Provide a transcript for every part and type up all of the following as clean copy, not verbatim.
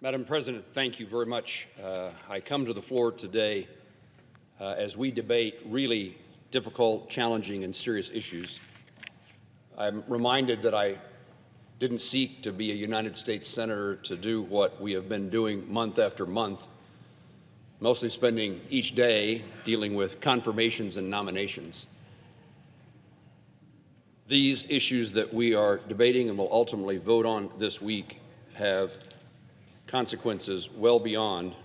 Madam President, thank you very much. I come to the floor today as we debate really difficult, challenging, and serious issues. I'm reminded that I didn't seek to be a United States Senator to do what we have been doing month after month, mostly spending each day dealing with confirmations and nominations. These issues that we are debating and will ultimately vote on this week have consequences well beyond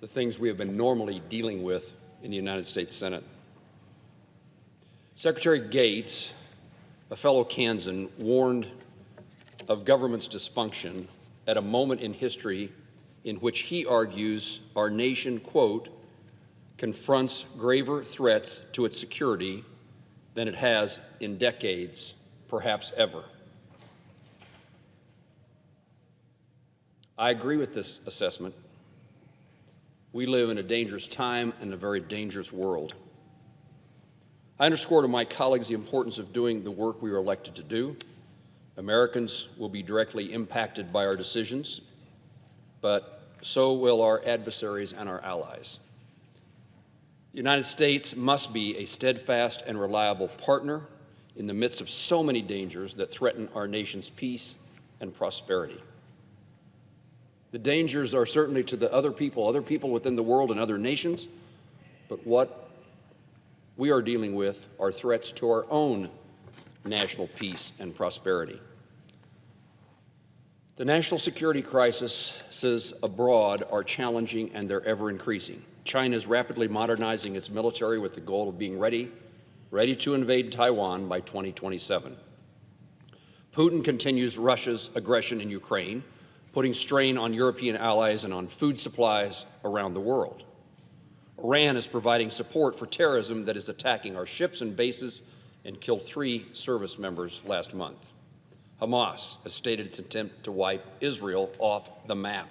the things we have been normally dealing with in the United States Senate. Secretary Gates, a fellow Kansan, warned of government's dysfunction at a moment in history in which he argues our nation, quote, confronts graver threats to its security than it has in decades, perhaps ever. I agree with this assessment. We live in a dangerous time and a very dangerous world. I underscore to my colleagues the importance of doing the work we are elected to do. Americans will be directly impacted by our decisions, but so will our adversaries and our allies. The United States must be a steadfast and reliable partner in the midst of so many dangers that threaten our nation's peace and prosperity. The dangers are certainly to the other people within the world and other nations, but what we are dealing with are threats to our own national peace and prosperity. The national security crises abroad are challenging and they're ever increasing. China is rapidly modernizing its military with the goal of being ready to invade Taiwan by 2027. Putin continues Russia's aggression in Ukraine, putting strain on European allies and on food supplies around the world. Iran is providing support for terrorism that is attacking our ships and bases and killed 3 service members last month. Hamas has stated its intent to wipe Israel off the map,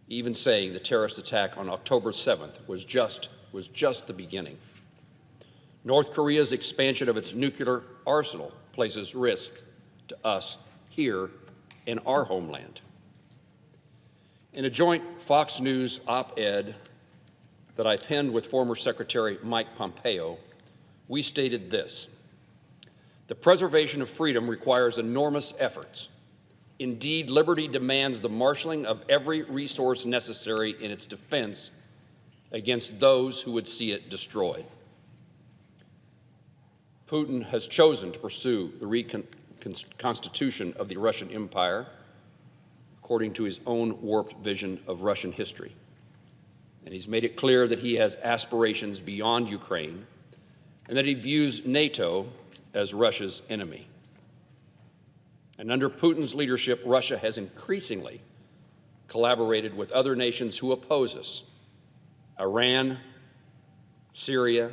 even saying the terrorist attack on October 7th was just the beginning. North Korea's expansion of its nuclear arsenal places risk to us here in our homeland. In a joint Fox News op-ed that I penned with former Secretary Mike Pompeo, we stated this: the preservation of freedom requires enormous efforts. Indeed, liberty demands the marshaling of every resource necessary in its defense against those who would see it destroyed. Putin has chosen to pursue the reconstitution of the Russian Empire according to his own warped vision of Russian history. And he's made it clear that he has aspirations beyond Ukraine and that he views NATO as Russia's enemy. And under Putin's leadership, Russia has increasingly collaborated with other nations who oppose us: Iran, Syria,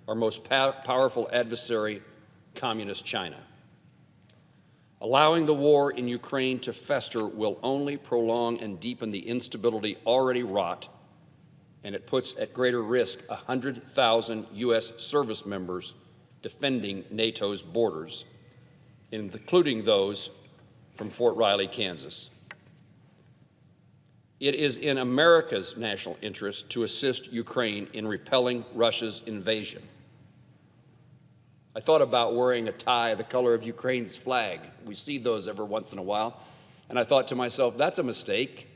our most powerful adversary, Communist China. Allowing the war in Ukraine to fester will only prolong and deepen the instability already wrought, and it puts at greater risk 100,000 U.S. service members defending NATO's borders, including those from Fort Riley, Kansas. It is in America's national interest to assist Ukraine in repelling Russia's invasion. I thought about wearing a tie the color of Ukraine's flag. We see those every once in a while. And I thought to myself, that's a mistake.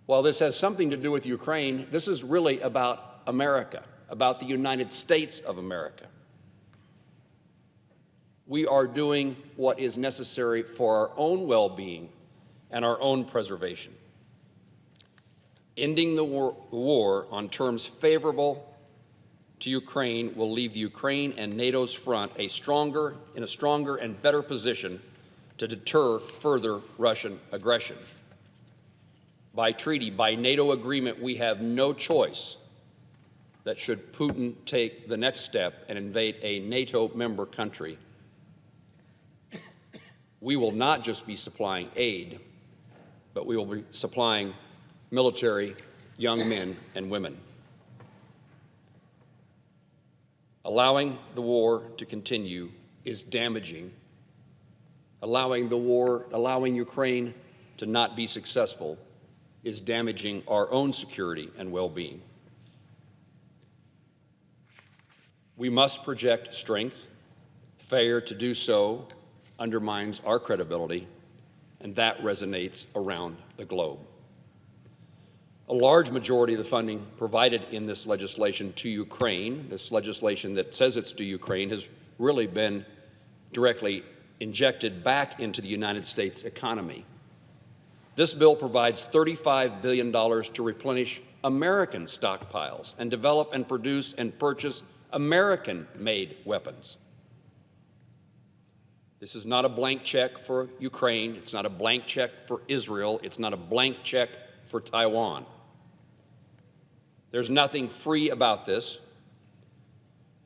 While this has something to do with Ukraine, this is really about America, about the United States of America. We are doing what is necessary for our own well-being and our own preservation. Ending the war on terms favorable to Ukraine will leave Ukraine and NATO's front in a stronger and better position to deter further Russian aggression. By treaty, by NATO agreement, we have no choice that should Putin take the next step and invade a NATO member country, we will not just be supplying aid, but we will be supplying military young men and women. Allowing the war to continue is damaging allowing Ukraine to not be successful is damaging our own security and well-being. We must project strength. Failure to do so undermines our credibility, and that resonates around the globe. A large majority of the funding provided in this legislation to Ukraine, this legislation that says it's to Ukraine, has really been directly injected back into the United States economy. This bill provides $35 billion to replenish American stockpiles and develop and produce and purchase American-made weapons. This is not a blank check for Ukraine. It's not a blank check for Israel. It's not a blank check for Taiwan. There's nothing free about this.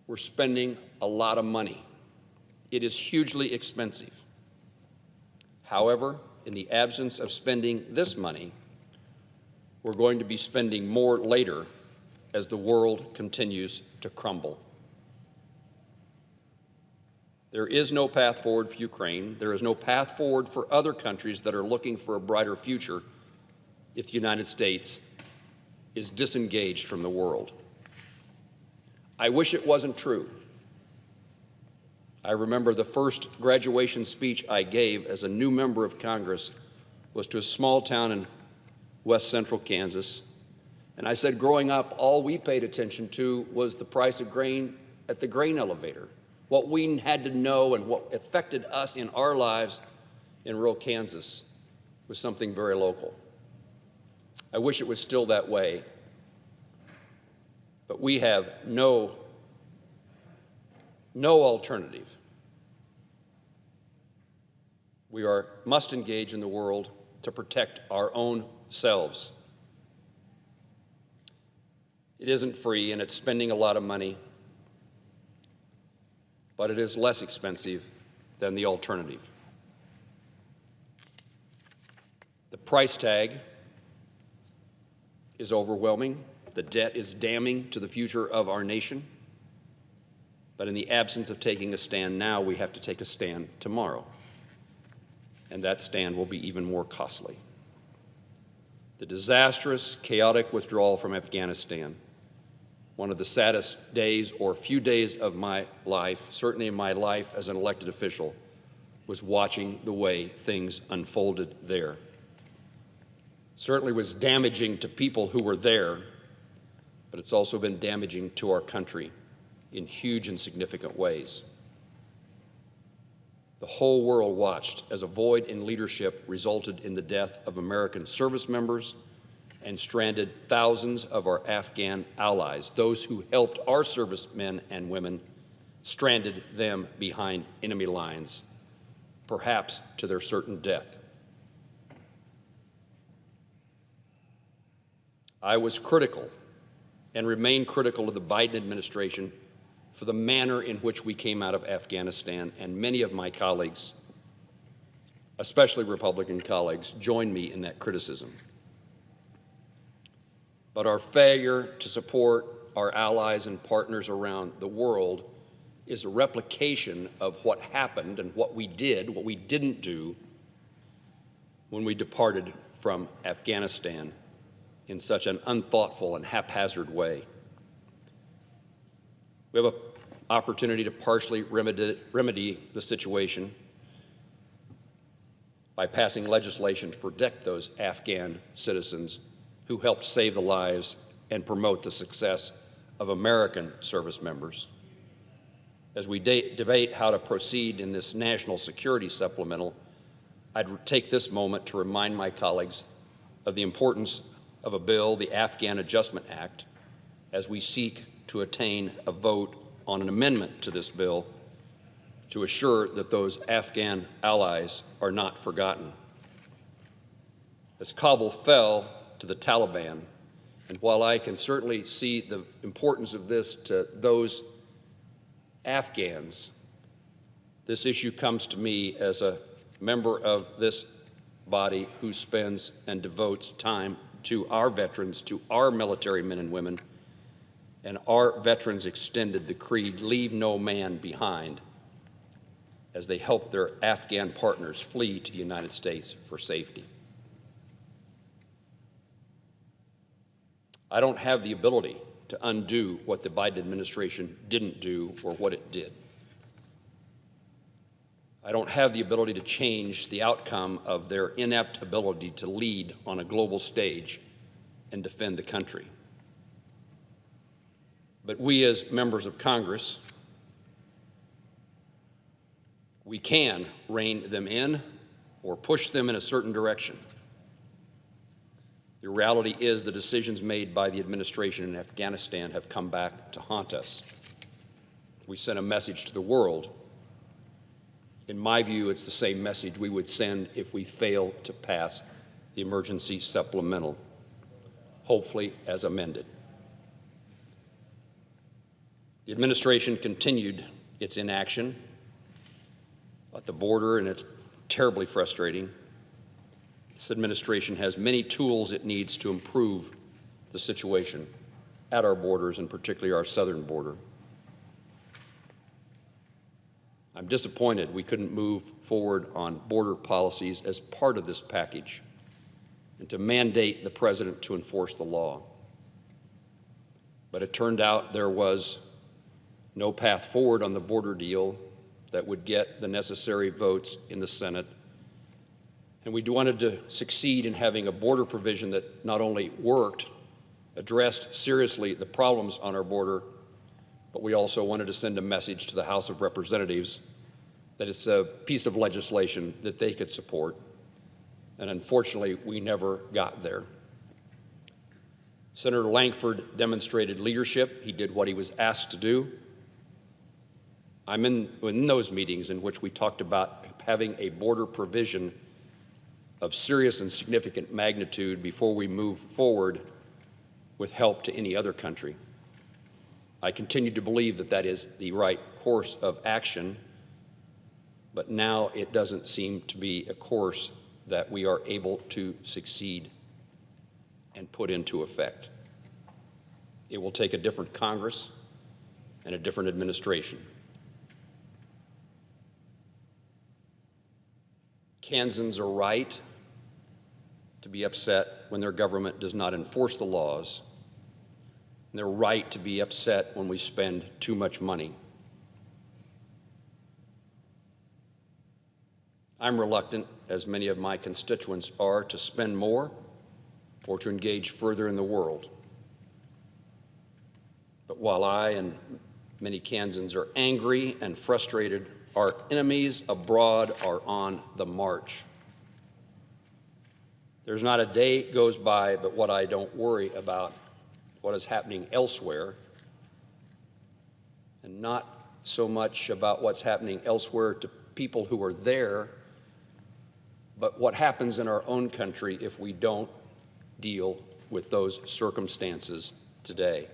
We're spending a lot of money. It is hugely expensive. However, in the absence of spending this money, we're going to be spending more later as the world continues to crumble. There is no path forward for Ukraine. There is no path forward for other countries that are looking for a brighter future if the United States is disengaged from the world. I wish it wasn't true. I remember the first graduation speech I gave as a new member of Congress was to a small town in west central Kansas. And I said, growing up, all we paid attention to was the price of grain at the grain elevator. What we had to know and what affected us in our lives in rural Kansas was something very local. I wish it was still that way, but we have no alternative. We must engage in the world to protect our own selves. It isn't free, and it's spending a lot of money, but it is less expensive than the alternative. The price tag is overwhelming. The debt is damning to the future of our nation. But in the absence of taking a stand now, we have to take a stand tomorrow. And that stand will be even more costly. The disastrous, chaotic withdrawal from Afghanistan, one of the saddest days or few days of my life, certainly in my life as an elected official, was watching the way things unfolded there. Certainly was damaging to people who were there, but it's also been damaging to our country in huge and significant ways. The whole world watched as a void in leadership resulted in the death of American service members and stranded thousands of our Afghan allies. Those who helped our servicemen and women stranded them behind enemy lines, perhaps to their certain death. I was critical and remain critical of the Biden administration for the manner in which we came out of Afghanistan, and many of my colleagues, especially Republican colleagues, joined me in that criticism. But our failure to support our allies and partners around the world is a replication of what happened and what we did, what we didn't do when we departed from Afghanistan in such an unthoughtful and haphazard way. We have an opportunity to partially remedy the situation by passing legislation to protect those Afghan citizens who helped save the lives and promote the success of American service members. As we debate how to proceed in this National Security Supplemental, I'd take this moment to remind my colleagues of the importance of a bill, the Afghan Adjustment Act, as we seek to attain a vote on an amendment to this bill to assure that those Afghan allies are not forgotten. As Kabul fell to the Taliban, and while I can certainly see the importance of this to those Afghans, this issue comes to me as a member of this body who spends and devotes time to our veterans, to our military men and women, and our veterans extended the creed, "Leave no man behind." as they help their Afghan partners flee to the United States for safety. I don't have the ability to undo what the Biden administration didn't do or what it did. I don't have the ability to change the outcome of their inept ability to lead on a global stage and defend the country. But we, as members of Congress, we can rein them in or push them in a certain direction. The reality is the decisions made by the administration in Afghanistan have come back to haunt us. We sent a message to the world. In my view, it's the same message we would send if we fail to pass the emergency supplemental, hopefully as amended. The administration continued its inaction at the border, and it's terribly frustrating. This administration has many tools it needs to improve the situation at our borders, and particularly our southern border. I'm disappointed we couldn't move forward on border policies as part of this package and to mandate the president to enforce the law. But it turned out there was no path forward on the border deal that would get the necessary votes in the Senate. And we wanted to succeed in having a border provision that not only worked, addressed seriously the problems on our border, but we also wanted to send a message to the House of Representatives that it's a piece of legislation that they could support. And unfortunately, we never got there. Senator Lankford demonstrated leadership. He did what he was asked to do. I'm in those meetings in which we talked about having a border provision of serious and significant magnitude before we move forward with help to any other country. I continue to believe that that is the right course of action, but now it doesn't seem to be a course that we are able to succeed and put into effect. It will take a different Congress and a different administration. Kansans are right to be upset when their government does not enforce the laws, and they're right to be upset when we spend too much money. I'm reluctant, as many of my constituents are, to spend more or to engage further in the world. But while I and many Kansans are angry and frustrated, our enemies abroad are on the march. There's not a day goes by but what I don't worry about what is happening elsewhere, and not so much about what's happening elsewhere to people who are there, but what happens in our own country if we don't deal with those circumstances today.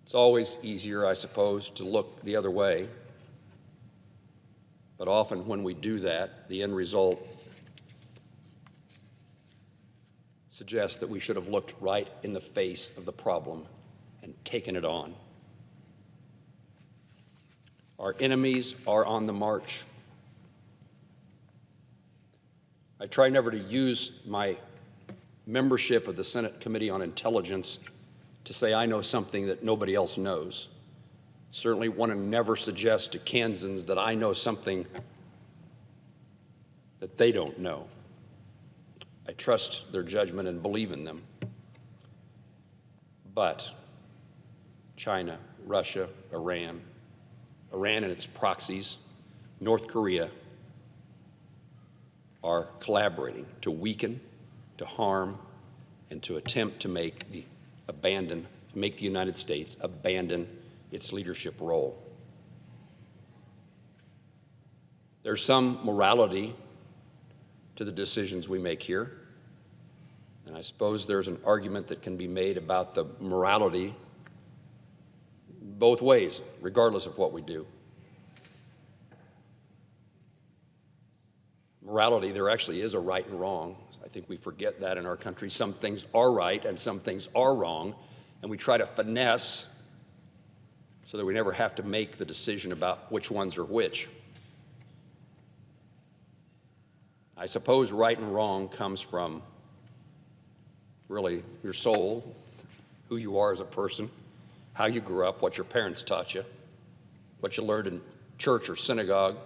It's always easier, I suppose, to look the other way, but often when we do that, the end result suggests that we should have looked right in the face of the problem and taken it on. Our enemies are on the march. I try never to use my membership of the Senate Committee on Intelligence to say I know something that nobody else knows. Certainly want to never suggest to Kansans that I know something that they don't know. I trust their judgment and believe in them. But China, Russia, Iran and its proxies, North Korea, are collaborating to weaken, to harm, and to attempt to make the United States abandon its leadership role. There's some morality to the decisions we make here, and I suppose there's an argument that can be made about the morality both ways, regardless of what we do. Morality, there actually is a right and wrong. I think we forget that in our country. Some things are right and some things are wrong, and we try to finesse so that we never have to make the decision about which ones are which. I suppose right and wrong comes from really your soul, who you are as a person, how you grew up, what your parents taught you, what you learned in church or synagogue.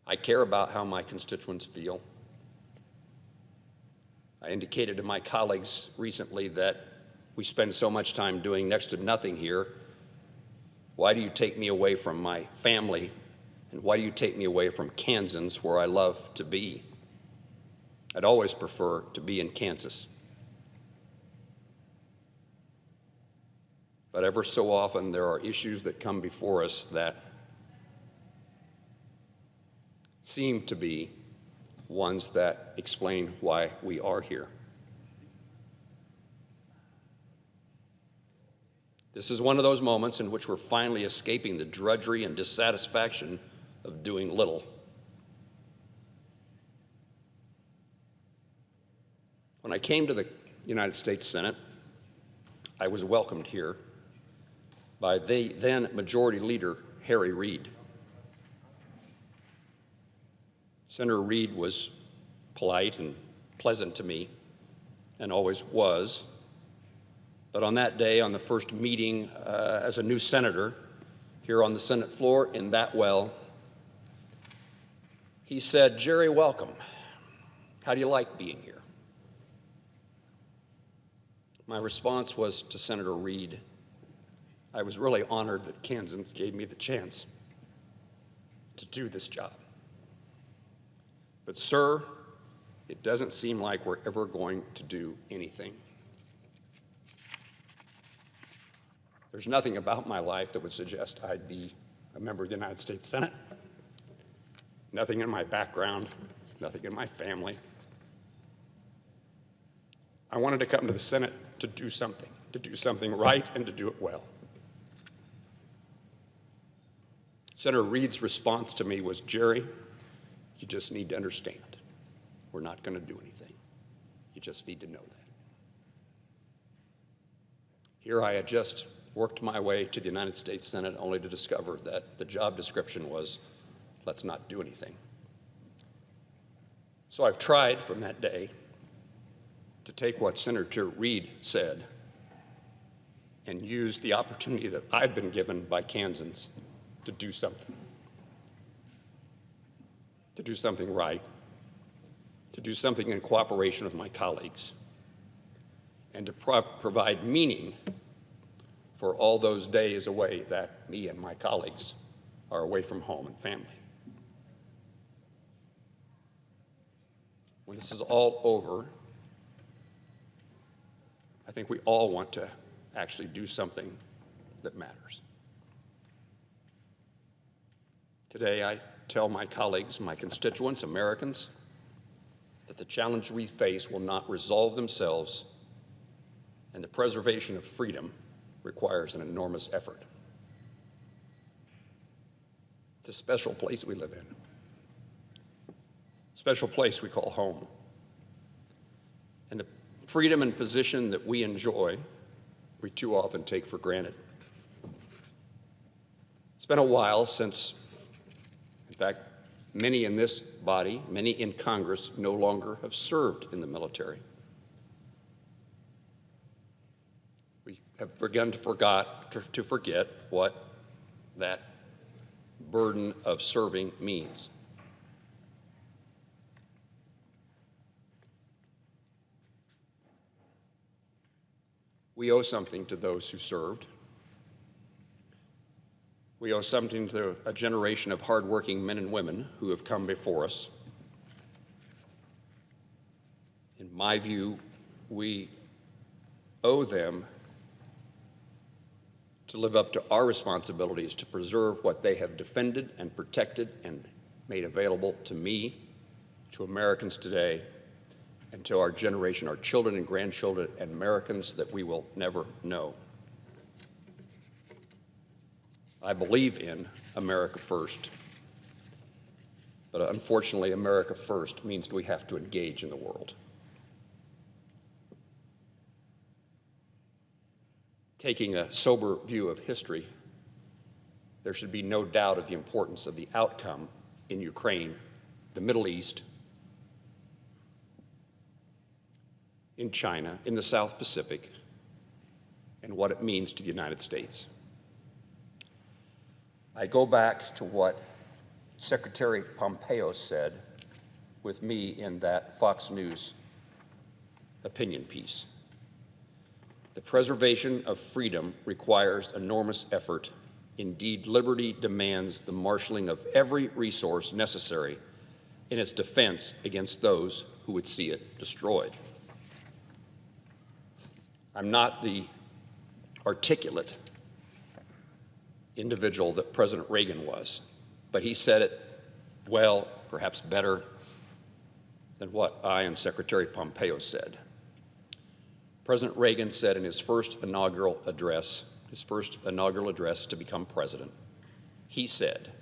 I care about how my constituents feel. I indicated to my colleagues recently that we spend so much time doing next to nothing here. Why do you take me away from my family? And why do you take me away from Kansans, where I love to be? I'd always prefer to be in Kansas. But ever so often, there are issues that come before us that seem to be ones that explain why we are here. This is one of those moments in which we're finally escaping the drudgery and dissatisfaction of doing little. When I came to the United States Senate, I was welcomed here by the then Majority Leader, Harry Reid. Senator Reid was polite and pleasant to me, and always was. But on that day, on the first meeting as a new senator here on the Senate floor in that well, he said, "Jerry, welcome. How do you like being here?" My response was to Senator Reid, I was really honored that Kansans gave me the chance to do this job. But, sir, it doesn't seem like we're ever going to do anything. There's nothing about my life that would suggest I'd be a member of the United States Senate. Nothing in my background, nothing in my family. I wanted to come to the Senate to do something right and to do it well. Senator Reid's response to me was, "Jerry, you just need to understand. We're not going to do anything. You just need to know that." Here I had just worked my way to the United States Senate only to discover that the job description was, let's not do anything. So I've tried from that day to take what Senator Reid said and use the opportunity that I've been given by Kansans to do something right, to do something in cooperation with my colleagues, and to provide meaning for all those days away that me and my colleagues are away from home and family. When this is all over, I think we all want to actually do something that matters. Today, I tell my colleagues, my constituents, Americans, that the challenge we face will not resolve themselves, and the preservation of freedom requires an enormous effort. It's a special place we live in, a special place we call home. And the freedom and position that we enjoy, we too often take for granted. It's been a while since, in fact, many in this body, many in Congress, no longer have served in the military. We have begun to forget what that burden of serving means. We owe something to those who served. We owe something to a generation of hardworking men and women who have come before us. In my view, we owe them to live up to our responsibilities to preserve what they have defended and protected and made available to me, to Americans today, and to our generation, our children and grandchildren, and Americans that we will never know. I believe in America first, but unfortunately, America first means we have to engage in the world. Taking a sober view of history, there should be no doubt of the importance of the outcome in Ukraine, the Middle East, in China, in the South Pacific, and what it means to the United States. I go back to what Secretary Pompeo said with me in that Fox News opinion piece. The preservation of freedom requires enormous effort. Indeed, liberty demands the marshaling of every resource necessary in its defense against those who would see it destroyed. I'm not the articulate individual that President Reagan was, but he said it well, perhaps better than what I and Secretary Pompeo said. President Reagan said in his first inaugural address to become president, he said,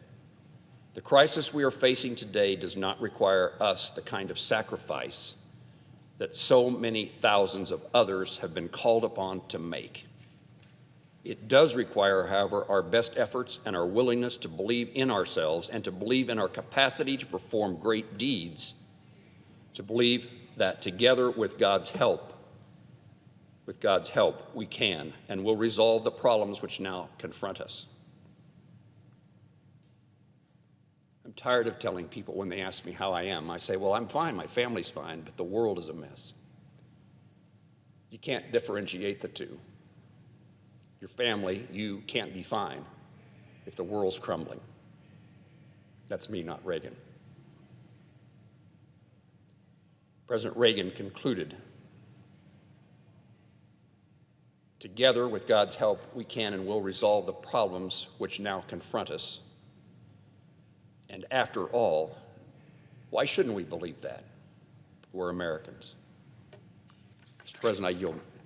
"The crisis we are facing today does not require us the kind of sacrifice that so many thousands of others have been called upon to make. It does require, however, our best efforts and our willingness to believe in ourselves and to believe in our capacity to perform great deeds, to believe that together with God's help, we can and will resolve the problems which now confront us." I'm tired of telling people when they ask me how I am, I say, well, I'm fine, my family's fine, but the world is a mess. You can't differentiate the two. Your family, you can't be fine if the world's crumbling. That's me, not Reagan. President Reagan concluded, "Together, with God's help, we can and will resolve the problems which now confront us. And after all, why shouldn't we believe that? We're Americans." Mr. President, I yield